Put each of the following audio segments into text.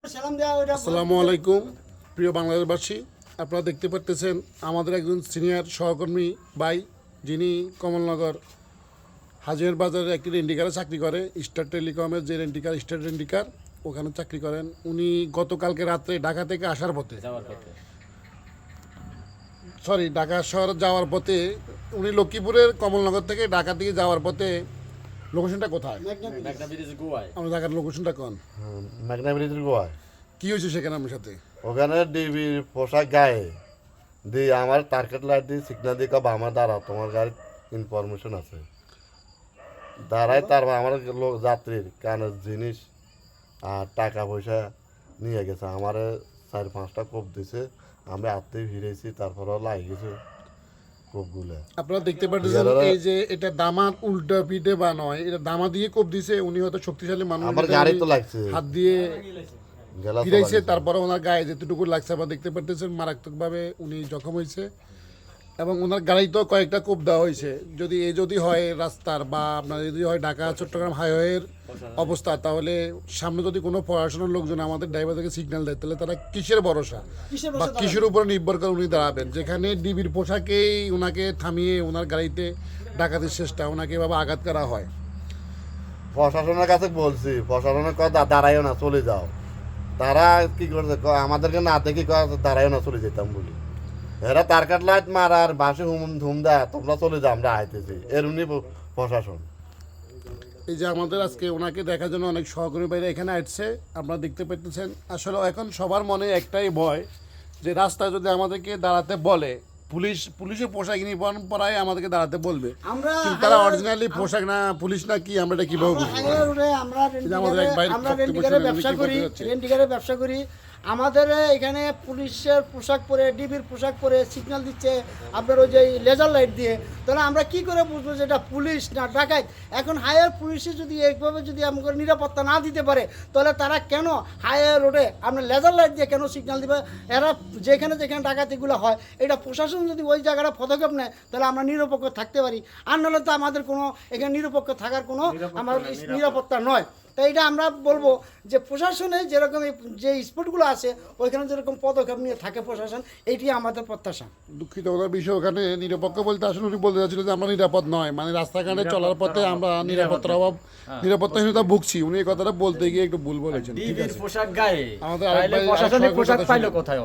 আসসালামু আলাইকুম প্রিয় বাংলাদেশবাসী, আপনারা দেখতে পারতেছেন আমাদের একজন সিনিয়র সহকর্মী ভাই, যিনি কমলনগর হাজির বাজারে একটি রেন্টিকারে চাকরি করে। স্টার টেলিকমের যে স্টার রেন্টিকার, ওখানে চাকরি করেন। উনি গতকালকে রাত্রে ঢাকা থেকে আসার পথে ঢাকা শহর যাওয়ার পথে, উনি লক্ষ্মীপুরের কমলনগর থেকে ঢাকা দিকে যাওয়ার পথে, লোকেশনটা কোথায়? আমরা ঢাকার লোকেশনটা কোন? মেঘনা ব্রিজের গোয়ায়। কি হয়েছে সেখানে আমার সাথে? ওখানে ডিবির পোশাক গায়ে দিয়ে আমার টার্গেট লাইট দিয়ে সিগনাল দিয়ে কব আমার দাঁড়া, তোমার গাড়ির ইনফরমেশন আছে। দাঁড়ায় তারপর আমার যাত্রীর কানের জিনিস আর টাকা পয়সা নিয়ে গেছে। আমার 4-5টা কোপ দিছে, আমি আত্মে ফিরেছি, তারপরেও লাগে গেছে কোপগুলো। আপনারা দেখতে পাচ্ছেন এই যে এটা দামার উল্টা পিঠে বা নয়, এটা দামা দিয়ে কোপ দিছে। উনি হয়তো শক্তিশালী মানুষ, আমার গাড়ি তো লাগছে, হাত দিয়ে গেলা ফিরাইছে, তারপরে ওনার গায়ে যেটুকু লাগছে আপনারা দেখতে পাচ্ছেন মারাত্মকভাবে উনি জখম হয়েছে। এবং ওনার গাড়িতেও কয়েকটা কোপ দেওয়া হয়েছে। যদি হয় রাস্তার বা আপনার যদি হয় ঢাকা চট্টগ্রাম হাইওয়ের অবস্থা, তাহলে সামনে যদি কোনো পড়াশোনার লোকজন আমাদের ড্রাইভারদেরকে সিগন্যাল দেয়, তাহলে তারা কিসের ভরসা বা কিসের উপরে নির্ভর করে উনি দাঁড়াবেন? যেখানে ডিবির পোশাকেই ওনাকে থামিয়ে ওনার গাড়িতে ডাকাতির চেষ্টা, ওনাকে এভাবে আঘাত করা হয়। প্রশাসনের কাছে বলছি, প্রশাসনের কথা দাঁড়াইও না, চলে যাও। তারা কি করছে, আমাদেরকে না দেখি দাঁড়াইও না, চলে যেতাম বলি। এরা টার্গেট লাইট মার আর বাসে হুম দেয়, তোমরা চলে যাও, আমরা আইতেছি। এর উনি প্রশাসন। এই যে আমাদের আজকে ওনাকে দেখার জন্য অনেক সহকর্মী বাইরে এখানে আসছে, আপনারা দেখতে পাচ্ছেন। আসলে এখন সবার মনে একটাই ভয়, যে রাস্তায় যদি আমাদেরকে দাঁড়াতে বলে, পুলিশের পোশাক ইউনিফর্ম পরায় আমাদেরকে দাঁড়াতে বলবে, কিন্তু তারা অরিজিনালি পোশাক না, পুলিশ না কি, আমরা এটা কিভাবে ব্যবসা করি। আমাদের এখানে পুলিশের পোশাক পরে, ডিবির পোশাক পরে সিগন্যাল দিচ্ছে আপনার ওই যে লেজার লাইট দিয়ে। তাহলে আমরা কি করে বুঝবো যে এটা পুলিশ না ডাকাত? এখন হায়ার পুলিশে যদি এইভাবে যদি আমাদের নিরাপত্তা না দিতে পারে, তাহলে তারা কেন হায়ার রোডে আপনার লেজার লাইট দিয়ে কেন সিগন্যাল দিবে? এরা যেখানে ডাকাতিগুলো হয়, এটা প্রশাসন যদি ওই জায়গাটা পদক্ষেপ নেয়, তাহলে আমরা নিরপেক্ষ থাকতে পারি। আর নাহলে তো আমাদের কোনো এখানে নিরপেক্ষ থাকার কোনো আমাদের নিরাপত্তা নয়। তাই এটা আমরা বলবো যে প্রশাসনে যেরকম যে স্পটগুলো আছে, ওইখানে যেরকম পদক্ষেপ নিয়ে থাকে প্রশাসন, এইটি আমাদের প্রত্যাশা। দুঃখিত ওনার বিষয়, ওখানে নিরাপত্তা বলতে আসলে উনি বলতে চাচ্ছিল যে আমরা নিরাপদ নয়, মানে রাস্তাঘাটে চলার পথে আমরা নিরাপত্তার অভাব, নিরাপত্তাহীনতা ভুগছি। উনি এই কথাটা বলতে গিয়ে একটু ভুল বলেছেন। ঠিক আছে, পোশাক গায়ে আমাদের প্রশাসনিক পোশাক পাইলো কোথায়?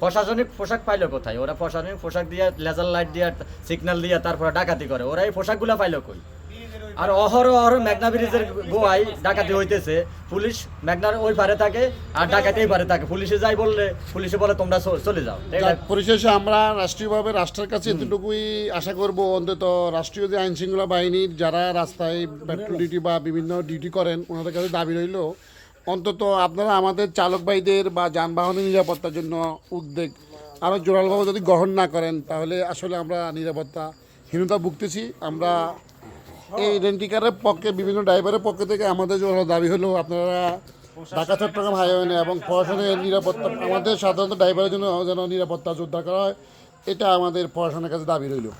প্রশাসনিক পোশাক পাইলো কোথায়? ওরা প্রশাসনিক পোশাক দিয়ে, লেজার লাইট দিয়ে, সিগন্যাল দিয়ে তারপরে ডাকাতি করে। ওরা এই পোশাকগুলো পাইলো কই? আর অহরহ মেঘনা ব্রিজের গোয়ায় ডাকাতি হইতেছে। পুলিশ মেঘনার ওই পারে থাকে আর ডাকাতি এই পারে থাকে। পুলিশে যাই বললে পুলিশে বলে তোমরা চলে যাও। পরিশেষে আমরা রাষ্ট্রীয়ভাবে রাষ্ট্রের কাছে এতটুকুই আশা করব, অন্তত রাষ্ট্রীয় যে আইন শৃঙ্খলা বাহিনীর যারা রাস্তায় পেট্রোল ডিউটি বা বিভিন্ন ডিউটি করেন, ওনাদের কাছে দাবি রইল, অন্তত আপনারা আমাদের চালক ভাইদের বা যানবাহনের নিরাপত্তার জন্য উদ্যোগ আরও জোরালোভাবে যদি গ্রহণ না করেন, তাহলে আসলে আমরা নিরাপত্তাহীনতা ভুগতেছি। আমরা এই রেন্টিকারের পক্ষে, বিভিন্ন ড্রাইভারের পক্ষ থেকে আমাদের দাবি হলো, আপনারা ঢাকা চট্টগ্রাম হাইওয়ে এবং প্রশাসনের নিরাপত্তা, আমাদের সাধারণত ড্রাইভারের জন্য যেন নিরাপত্তা জোরদার করা হয়, এটা আমাদের প্রশাসনের কাছে দাবি রইল।